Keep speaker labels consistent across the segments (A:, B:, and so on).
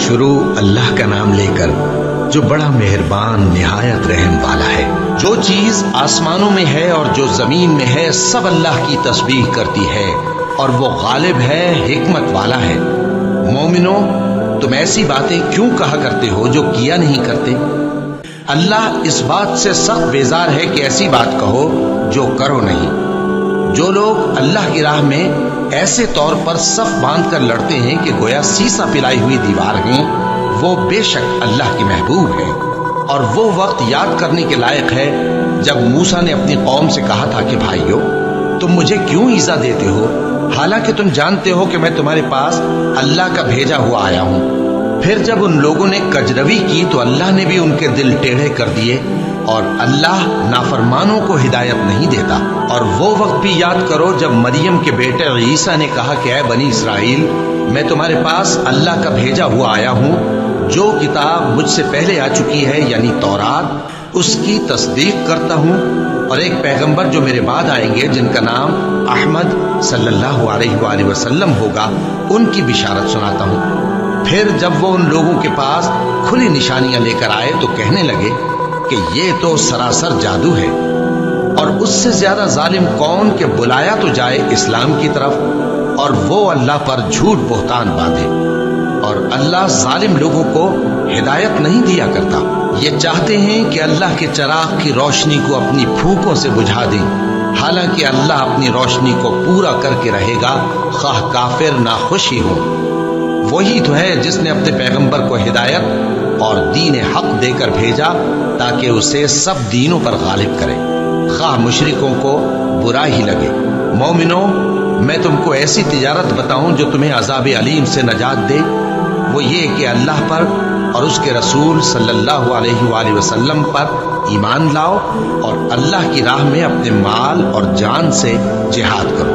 A: شروع اللہ کا نام لے کر جو بڑا مہربان نہایت رحم والا ہے۔ جو چیز آسمانوں میں ہے اور جو زمین میں ہے سب اللہ کی تسبیح کرتی ہے اور وہ غالب ہے، حکمت والا ہے۔ مومنو، تم ایسی باتیں کیوں کہا کرتے ہو جو کیا نہیں کرتے؟ اللہ اس بات سے سخت بیزار ہے کہ ایسی بات کہو جو کرو نہیں۔ جو لوگ اللہ کی راہ میں ایسے طور پر صف باندھ کر لڑتے ہیں کہ گویا سیسا پلائی ہوئی دیوار ہیں، وہ بے شک اللہ کے محبوب ہیں۔ اور وہ وقت یاد کرنے کے لائق ہے جب موسیٰ نے اپنی قوم سے کہا تھا کہ بھائیو، تم مجھے کیوں ایذا دیتے ہو حالانکہ تم جانتے ہو کہ میں تمہارے پاس اللہ کا بھیجا ہوا آیا ہوں۔ پھر جب ان لوگوں نے کجروی کی تو اللہ نے بھی ان کے دل ٹیڑھے کر دیے، اور اللہ نافرمانوں کو ہدایت نہیں دیتا۔ اور وہ وقت بھی یاد کرو جب مریم کے بیٹے عیسیٰ نے کہا کہ اے بنی اسرائیل، میں تمہارے پاس اللہ کا بھیجا ہوا آیا ہوں، جو کتاب مجھ سے پہلے آ چکی ہے یعنی تورات، اس کی تصدیق کرتا ہوں، اور ایک پیغمبر جو میرے بعد آئیں گے جن کا نام احمد صلی اللہ علیہ وآلہ وسلم ہوگا، ان کی بشارت سناتا ہوں۔ پھر جب وہ ان لوگوں کے پاس کھلی نشانیاں لے کر آئے تو کہنے لگے کہ یہ تو سراسر جادو ہے، اور اس سے زیادہ ظالم کون کہ بلایا تو جائے اسلام کی طرف اور وہ اللہ پر جھوٹ بہتان باندھے۔ اور اللہ ظالم لوگوں کو ہدایت نہیں دیا کرتا۔ یہ چاہتے ہیں کہ اللہ کے چراغ کی روشنی کو اپنی پھوکوں سے بجھا دیں، حالانکہ اللہ اپنی روشنی کو پورا کر کے رہے گا، خواہ کافر ناخوش ہی ہوں۔ وہی تو ہے جس نے اپنے پیغمبر کو ہدایت اور دین حق دے کر بھیجا تاکہ اسے سب دینوں پر غالب کرے، خواہ مشرکوں کو برا ہی لگے۔ مومنو، میں تم کو ایسی تجارت بتاؤں جو تمہیں عذاب علیم سے نجات دے؟ وہ یہ کہ اللہ پر اور اس کے رسول صلی اللہ علیہ وآلہ وسلم پر ایمان لاؤ اور اللہ کی راہ میں اپنے مال اور جان سے جہاد کرو۔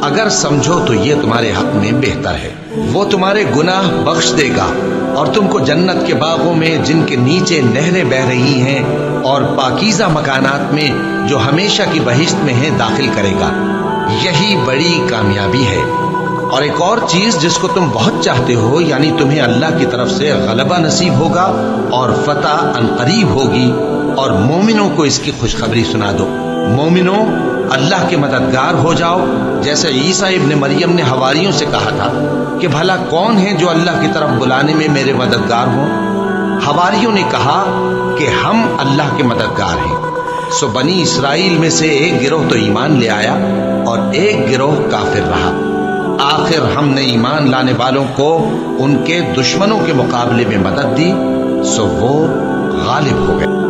A: اگر سمجھو تو یہ تمہارے حق میں بہتر ہے۔ وہ تمہارے گناہ بخش دے گا اور تم کو جنت کے باغوں میں جن کے نیچے نہریں بہ رہی ہیں اور پاکیزہ مکانات میں جو ہمیشہ کی بہشت میں ہیں داخل کرے گا۔ یہی بڑی کامیابی ہے۔ اور ایک اور چیز جس کو تم بہت چاہتے ہو، یعنی تمہیں اللہ کی طرف سے غلبہ نصیب ہوگا اور فتح عنقریب ہوگی، اور مومنوں کو اس کی خوشخبری سنا دو۔ مومنوں، اللہ کے مددگار ہو جاؤ، جیسے عیسیٰ ابن مریم نے حواریوں سے کہا تھا کہ بھلا کون ہے جو اللہ کی طرف بلانے میں میرے مددگار ہوں؟ حواریوں نے کہا کہ ہم اللہ کے مددگار ہیں۔ سو بنی اسرائیل میں سے ایک گروہ تو ایمان لے آیا اور ایک گروہ کافر رہا۔ آخر ہم نے ایمان لانے والوں کو ان کے دشمنوں کے مقابلے میں مدد دی، سو وہ غالب ہو گئے۔